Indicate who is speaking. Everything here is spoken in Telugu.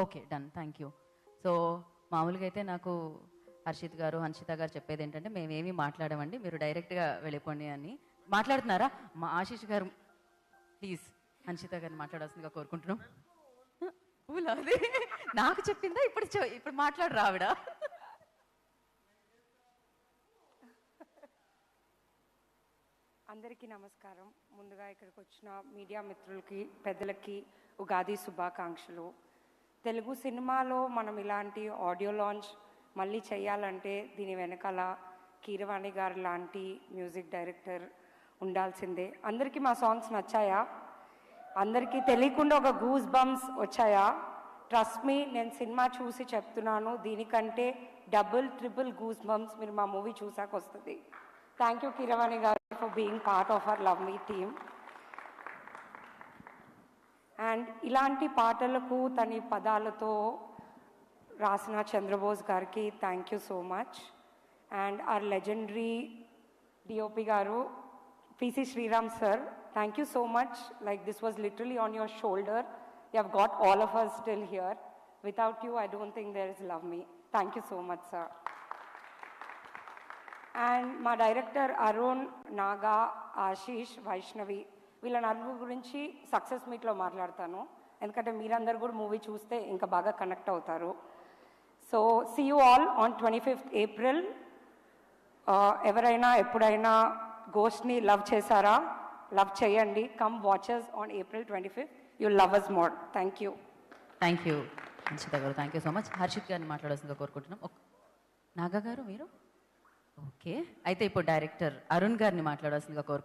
Speaker 1: Okay, done, thank you. So మామూలుగా అయితే నాకు హర్షిత్ గారు, హన్షిత గారు చెప్పేది ఏంటంటే మేమేమీ మాట్లాడమండి, మీరు డైరెక్ట్గా వెళ్ళిపోండి అని. మాట్లాడుతున్నారా? మా ఆశీష్ గారు ప్లీజ్ హన్షిత గారిని మాట్లాడాల్సిందిగా కోరుకుంటున్నాం. ఊలాది నాకు చెప్పిందా? ఇప్పుడు మాట్లాడరా ఆవిడ?
Speaker 2: అందరికీ నమస్కారం. ముందుగా ఇక్కడికి వచ్చిన మీడియా మిత్రులకి, పెద్దలకి ఉగాది శుభాకాంక్షలు. తెలుగు సినిమాలో మనం ఇలాంటి ఆడియో లాంచ్ మళ్ళీ చేయాలంటే దీని వెనకాల కీరవాణి గారు లాంటి మ్యూజిక్ డైరెక్టర్ ఉండాల్సిందే. అందరికీ మా సాంగ్స్ నచ్చాయా? అందరికీ తెలియకుండా ఒక గూస్ బంప్స్ వచ్చాయా? ట్రస్ట్ మీ, నేను సినిమా చూసి చెప్తున్నాను, దీనికంటే డబుల్ ట్రిపుల్ గూస్ బంప్స్ మీరు మా మూవీ చూసాక వస్తుంది. థ్యాంక్ యూ కీరవాణి గారు for being part of our Love Me team. And ఇలాంటి పాటలకు తన పదాలతో రాసిన చంద్రబోస్ గారికి thank you so much. And our legendary DOP గారు PC Sreeram sir, thank you so much. Like this was literally on your shoulder. You have got all of us still here. Without you I don't think there is love me. Thank you so much sir. And మా డైరెక్టర్ అరుణ్, నాగా, ఆశీష్, వైష్ణవి, వీళ్ళ నలుగురు గురించి సక్సెస్ మీట్లో మాట్లాడతాను, ఎందుకంటే మీరందరూ కూడా మూవీ చూస్తే ఇంకా బాగా కనెక్ట్ అవుతారు. So see you all on 25th April. ఎవరైనా ఎప్పుడైనా గోస్ట్ని లవ్ చేశారా? లవ్ చేయండి. Come watches on April 25th. You love us more. Thank you.
Speaker 1: Thank you Hanshita గారు, thank you so much. Harshit గారిని మాట్లాడాల్సిందిగా కోరుకుంటున్నాం. నాగా గారు మీరు? ఓకే, అయితే ఇప్పుడు డైరెక్టర్ అరుణ్ గారిని మాట్లాడాల్సిందిగా కోరుకుంటున్నాం.